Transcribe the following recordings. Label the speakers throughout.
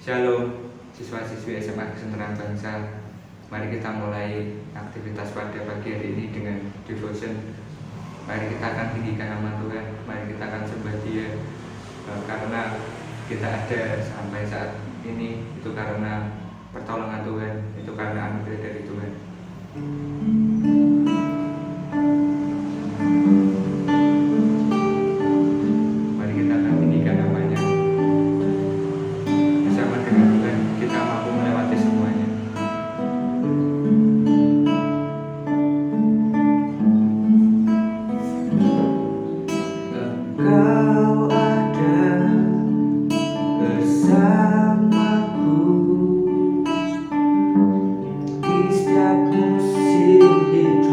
Speaker 1: Shalom, siswa-siswi SMA Kesenteran Bangsa. Mari kita mulai aktivitas pada pagi hari ini dengan devotion. Mari kita akan tinggikan nama Tuhan. Mari kita akan sembah Dia, karena kita ada sampai saat ini itu karena pertolongan Tuhan, itu karena anugerah dari Tuhan. Mari kita akan tinggikan namanya. Bersama dengan Tuhan kita mampu melewati semuanya. Engkau ada bersamaku di setiap musim hidup.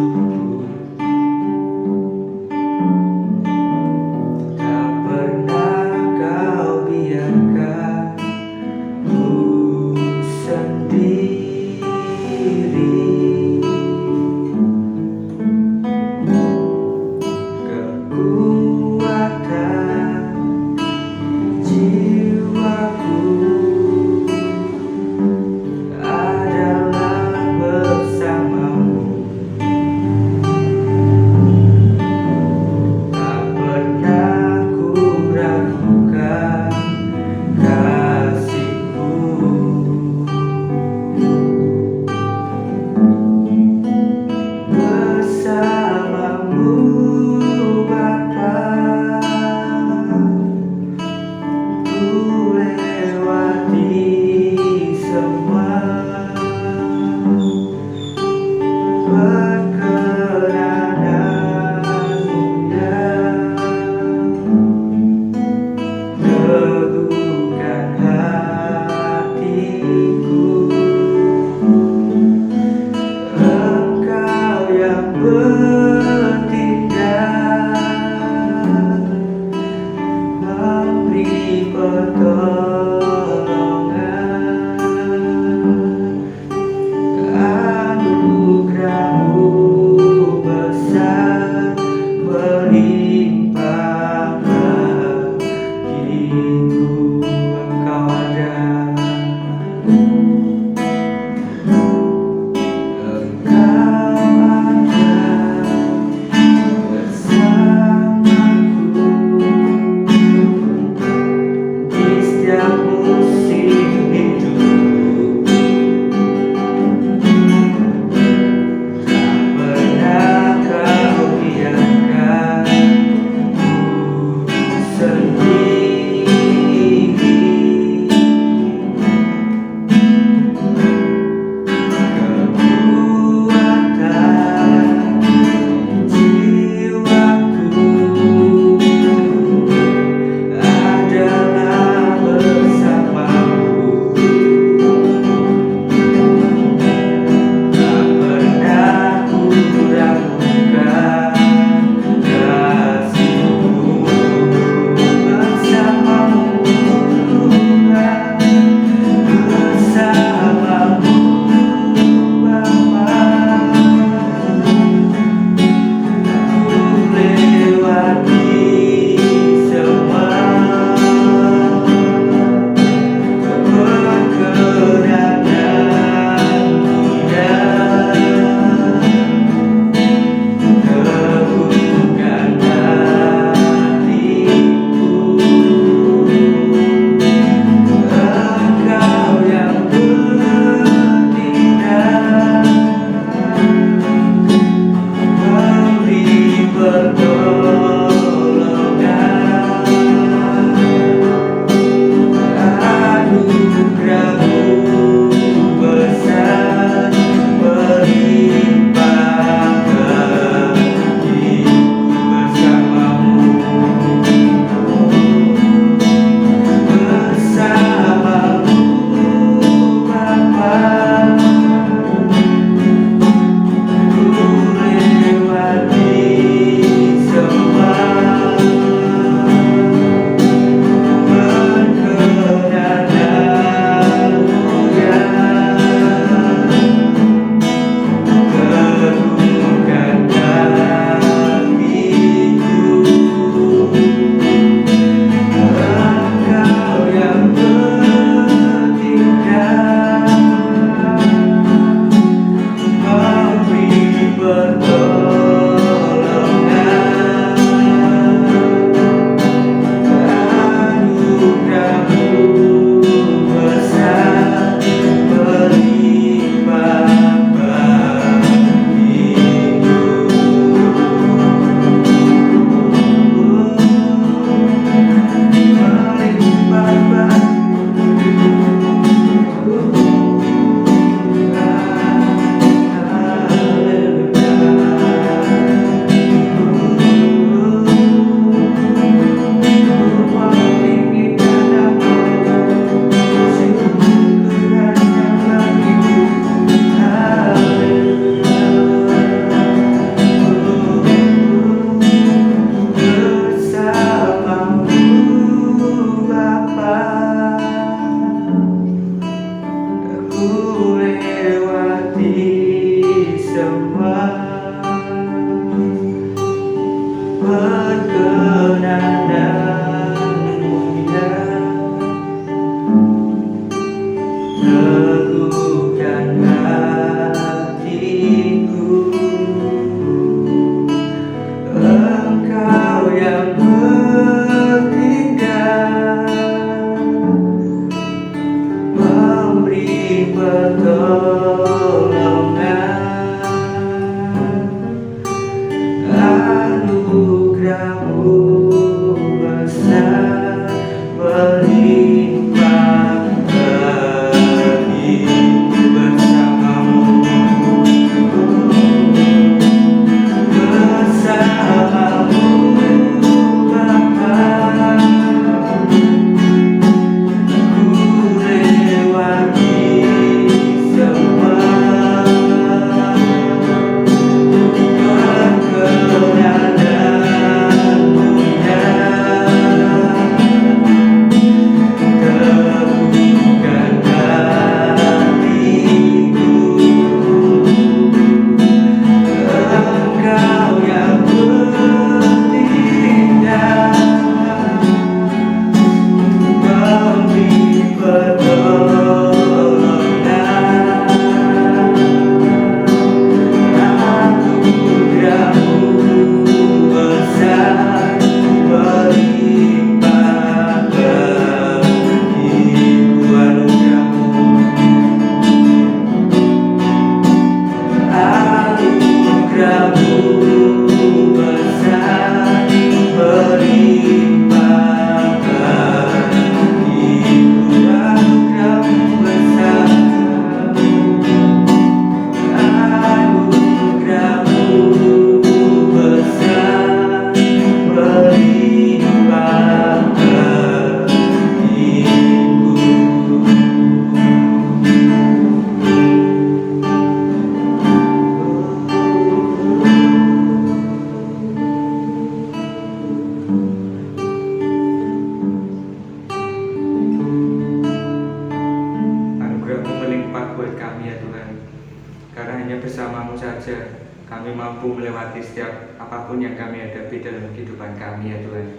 Speaker 1: kami mampu melewati setiap apapun yang kami hadapi dalam kehidupan kami ya Tuhan.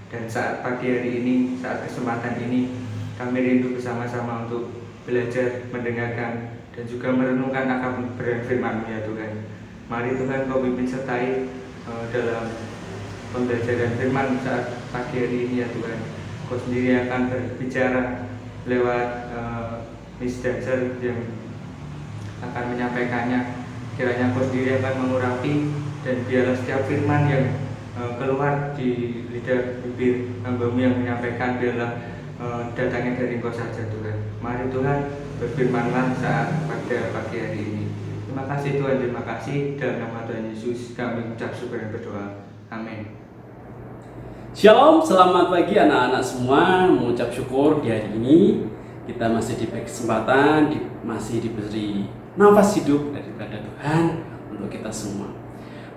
Speaker 1: Dan saat pagi hari ini, saat kesempatan ini, kami rindu bersama-sama untuk belajar, mendengarkan, dan juga merenungkan akan kebenaran firman-Mu ya Tuhan. Mari Tuhan Kau pimpin sertai dalam pembelajaran firman saat pagi hari ini ya Tuhan. Kau sendiri akan berbicara lewat Miss Dancer yang akan menyampaikannya. Kiranya Kau sendiri akan mengurapi, dan biarlah setiap firman yang keluar di lidah bibir hamba-Mu yang menyampaikan, biarlah datangnya dari Engkau saja Tuhan. Mari Tuhan, berfirmanlah saat pada pagi hari ini. Terima kasih Tuhan, terima kasih. Dalam nama Tuhan Yesus kami ucap syukur dan berdoa. Amin.
Speaker 2: Shalom, selamat pagi anak-anak semua. Mengucap syukur di hari ini kita masih diberi kesempatan, masih diberi nafas hidup daripada Tuhan untuk kita semua.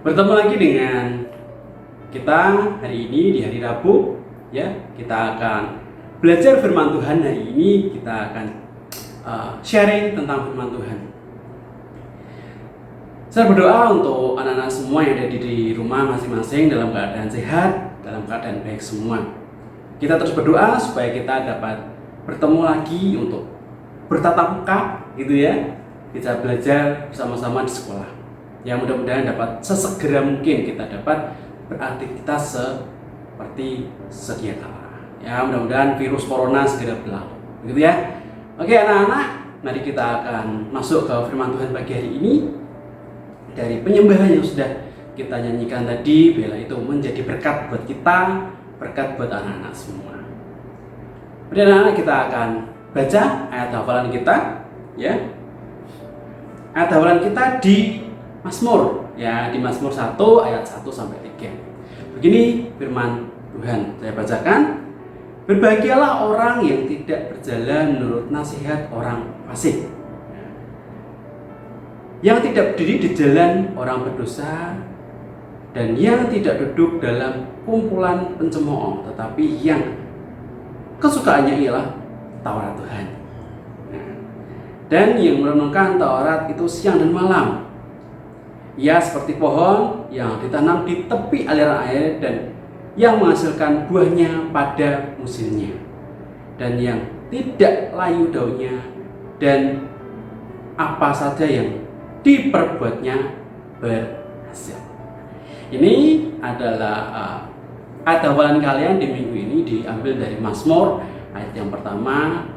Speaker 2: Bertemu lagi dengan kita hari ini di hari Rabu, ya. Kita akan belajar firman Tuhan hari ini. Kita akan sharing tentang firman Tuhan. Saya berdoa untuk anak-anak semua yang ada di rumah masing-masing dalam keadaan sehat, dalam keadaan baik semua. Kita terus berdoa supaya kita dapat bertemu lagi untuk bertatap muka, gitu ya. Kita belajar bersama-sama di sekolah. Yang mudah-mudahan dapat sesegera mungkin kita dapat beraktivitas seperti sedia kala. Ya, mudah-mudahan virus corona segera berlalu. Begitu ya. Oke anak-anak, mari kita akan masuk ke firman Tuhan pagi hari ini. Dari penyembahan yang sudah kita nyanyikan tadi, biarlah itu menjadi berkat buat kita, berkat buat anak-anak semua. Mari anak-anak, kita akan baca ayat hafalan kita, ya. Ayat hafalan kita di Mazmur, ya, di Mazmur 1 ayat 1 sampai 3. Begini firman Tuhan, saya bacakan. Berbahagialah orang yang tidak berjalan menurut nasihat orang fasik, yang tidak berdiri di jalan orang berdosa, dan yang tidak duduk dalam kumpulan pencemooh, tetapi yang kesukaannya ialah Taurat Tuhan. Dan yang merenungkan Taurat itu siang dan malam. Ia seperti pohon yang ditanam di tepi aliran air dan yang menghasilkan buahnya pada musimnya, dan yang tidak layu daunnya, dan apa saja yang diperbuatnya berhasil. Ini adalah ayat hafalan kalian di minggu ini, diambil dari Mazmur ayat yang pertama,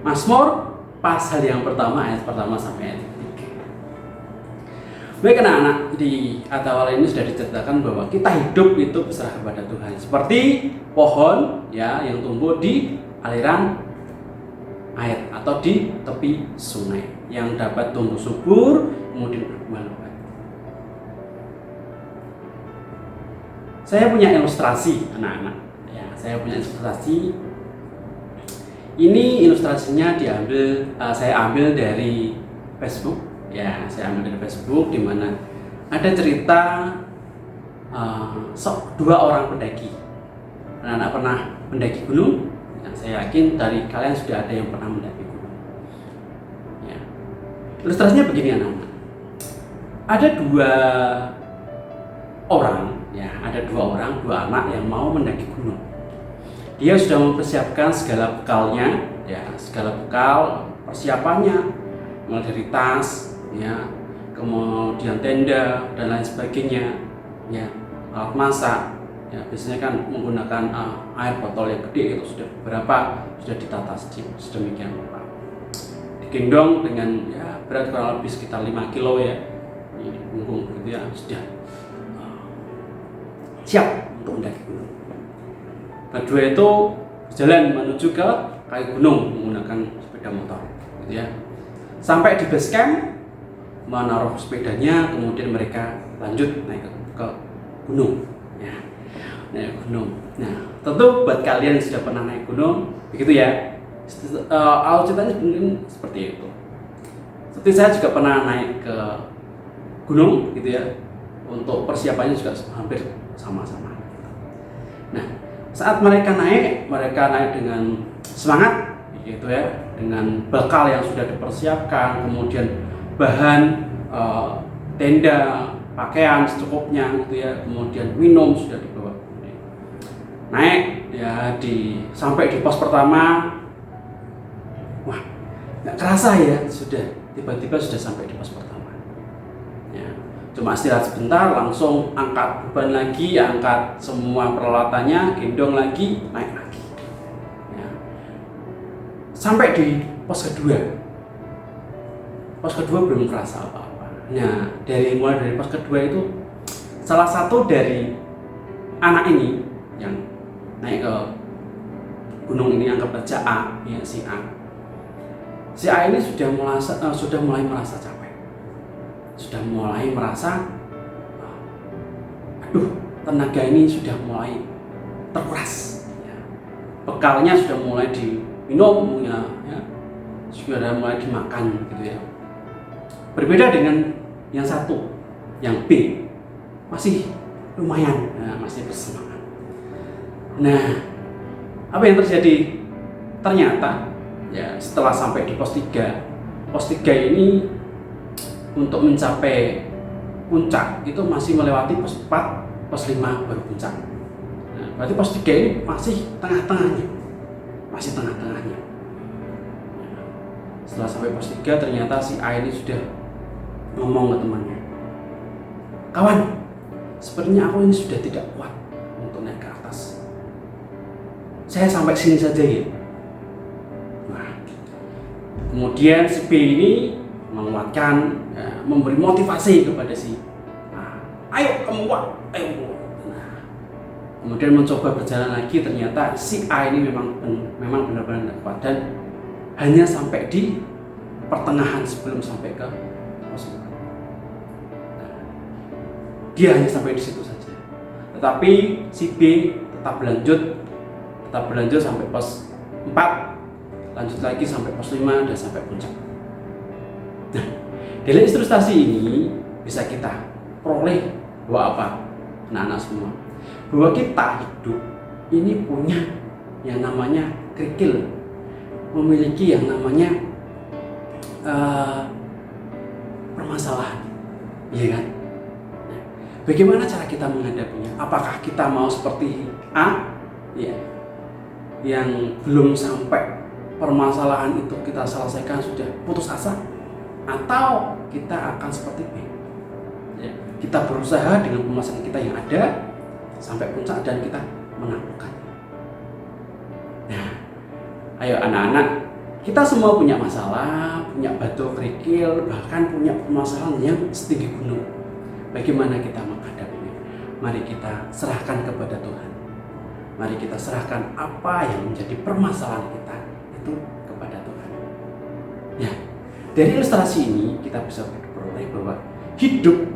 Speaker 2: Mazmur pasal yang pertama ayat pertama sampai ayat 3. Baik anak-anak, di ayat awal ini sudah diceritakan bahwa kita hidup itu berserah kepada Tuhan, seperti pohon, ya, yang tumbuh di aliran air atau di tepi sungai, yang dapat tumbuh subur kemudian berbuah lebat. Saya punya ilustrasi anak-anak, ya, saya punya ilustrasi. Ini ilustrasinya saya ambil dari Facebook, ya, saya ambil dari Facebook, di mana ada cerita dua orang pendaki. Anak-anak pernah mendaki gunung? Nah, saya yakin dari kalian sudah ada yang pernah mendaki gunung. Ya. Ilustrasinya begini anak-anak. Ada dua anak yang mau mendaki gunung. Dia sudah mempersiapkan segala bekalnya, ya, segala bekal persiapannya, mulai dari tas, ya, kemudian tenda dan lain sebagainya, ya, alat masak. Ya, biasanya kan menggunakan air botol yang gede, itu sudah ditata sedemikian rupa, digendong dengan, ya, berat kurang lebih sekitar 5 kilo, ya, di punggung gitu, ya, sudah siap untuk mendaki gunung. Kedua itu berjalan menuju ke kaki gunung menggunakan sepeda motor, gitu ya. Sampai di base camp, menaruh sepedanya, kemudian mereka lanjut naik ke gunung, ya. Naik gunung. Nah, tentu buat kalian yang sudah pernah naik gunung, begitu ya. Alur ceritanya mungkin seperti itu. Seperti saya juga pernah naik ke gunung, gitu ya. Untuk persiapannya juga hampir sama-sama. Nah, saat mereka naik dengan semangat, gitu ya, dengan bekal yang sudah dipersiapkan, kemudian bahan tenda, pakaian secukupnya gitu ya, kemudian minum sudah dibawa, naik ya sampai di pos pertama, wah nggak kerasa ya, sudah tiba-tiba sudah sampai di pos pertama ya. Cuma istirahat sebentar langsung angkat beban lagi, angkat semua peralatannya, gendong lagi, naik lagi ya. Sampai di pos kedua belum kerasa apa-apa. Nah, mulai dari pos kedua itu salah satu dari anak ini yang naik ke gunung ini, anggap aja A, ya, si A ini sudah mulai merasa capek, sudah mulai merasa, aduh, tenaga ini sudah mulai terkuras, ya. Bekalnya sudah mulai diminum, ya, sudah mulai dimakan, gitu ya. Berbeda dengan yang satu, yang B, masih lumayan, masih bersemangat. Nah, apa yang terjadi? Ternyata ya setelah sampai di pos 3 ini untuk mencapai puncak itu masih melewati pos 4, pos 5 baru puncak. Nah, berarti pos 3 ini masih tengah-tengahnya. Setelah sampai pos 3 ternyata si A ini sudah ngomong ke temannya, kawan, sepertinya aku ini sudah tidak kuat untuk naik ke atas. Saya sampai sini saja ya. Nah, kemudian si B ini menguatkan, ya, memberi motivasi kepada si A. Ayo kamu kuat, ayo. Nah, kemudian mencoba berjalan lagi, ternyata si A ini memang benar-benar tidak kuat dan hanya sampai di pertengahan sebelum sampai ke pos 4. Nah, dia hanya sampai di situ saja. Tetapi si B tetap berlanjut sampai pos 4, lanjut lagi sampai pos 5 dan sampai puncak. Nah, dari ilustrasi ini bisa kita peroleh bahwa apa? Anak-anak semua, bahwa kita hidup ini punya yang namanya kerikil, memiliki yang namanya permasalahan, iya kan? Nah, bagaimana cara kita menghadapinya? Apakah kita mau seperti A, ya, yang belum sampai permasalahan itu kita selesaikan sudah putus asa, atau kita akan seperti B, ya, kita berusaha dengan permasalahan kita yang ada sampai puncak dan kita menaklukkan. Nah, ayo anak-anak, kita semua punya masalah, punya batu kerikil, bahkan punya permasalahan yang setinggi gunung. Bagaimana kita menghadapinya? Mari kita serahkan kepada Tuhan. Mari kita serahkan apa yang menjadi permasalahan kita itu kepada Tuhan. Ya, dari ilustrasi ini kita bisa berperoleh bahwa hidup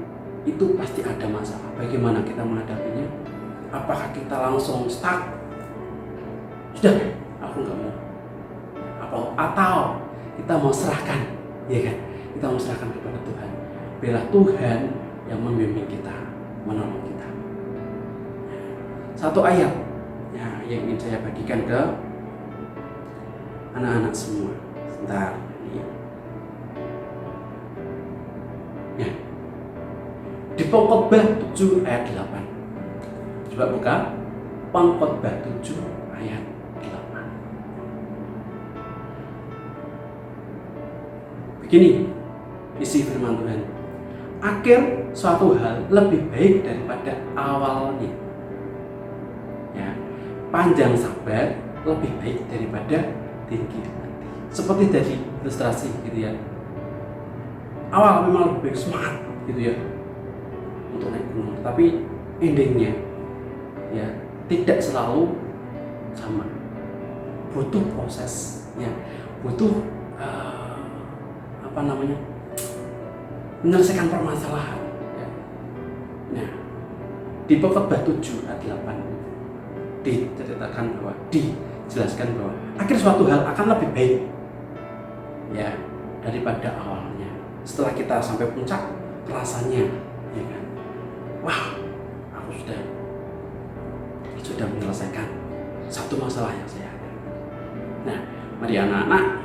Speaker 2: itu pasti ada masalah. Bagaimana kita menghadapinya? Apakah kita langsung stuck? Sudah, aku nggak mau. Atau kita mau serahkan, ya kan? Kita mau serahkan kepada Tuhan. Biarlah Tuhan yang membimbing kita, menolong kita. Satu ayat ya, yang ingin saya bagikan ke anak-anak semua. Sebentar. Ya. Di Pengkhotbah 7 ayat 8. Coba buka Pengkhotbah 7 ayat 8. Begini isi firman Tuhan. Akhir suatu hal lebih baik daripada awalnya. Ya, panjang sabar lebih baik daripada tinggi hati. Seperti dari ilustrasi gitu ya. Awal memang lebih baik semangat gitu ya untuk naik gunung, tapi endingnya ya tidak selalu sama. Butuh proses, ya, butuh menyelesaikan permasalahan. Ya. Nah, di Pengkhotbah 7 ayat 8 dijelaskan bahwa akhir suatu hal akan lebih baik ya daripada awalnya. Setelah kita sampai puncak, rasanya ya kan, wah, aku sudah menyelesaikan satu masalah yang saya ada. Nah, mari anak-anak,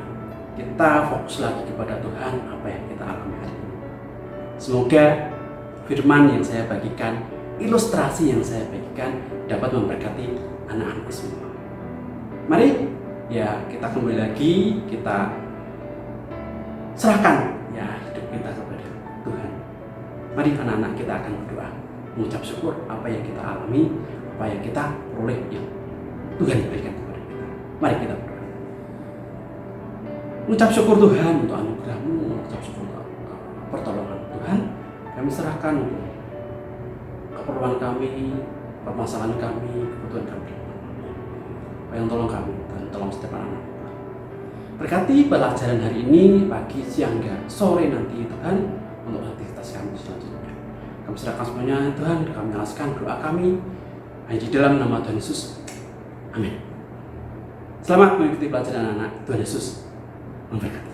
Speaker 2: kita fokus lagi kepada Tuhan, apa yang kita alami hari ini. Semoga firman yang saya bagikan, ilustrasi yang saya bagikan dapat memberkati anak-anakku semua. Mari ya kita kembali lagi, kita serahkan ya hidup kita kepada Tuhan. Mari anak-anak kita akan berdoa, mengucap syukur apa yang kita alami, apa yang kita peroleh yang Tuhan berikan kepada kita. Mari kita berdoa. Mengucap syukur Tuhan untuk anugerah-Mu, mengucap syukur untuk pertolongan Tuhan. Kami serahkan untuk keperluan kami, permasalahan kami, kebutuhan kami. Yang tolong kami, Tuhan, tolong setiap anak. Berkati pelajaran hari ini, pagi, siang, hingga sore nanti Tuhan, untuk aktivitas kami selanjutnya. Kami serahkan semuanya Tuhan, kami alaskan doa kami hanya di dalam nama Tuhan Yesus. Amin. Selamat mengikuti pelajaran anak-anak. Tuhan Yesus memberkati.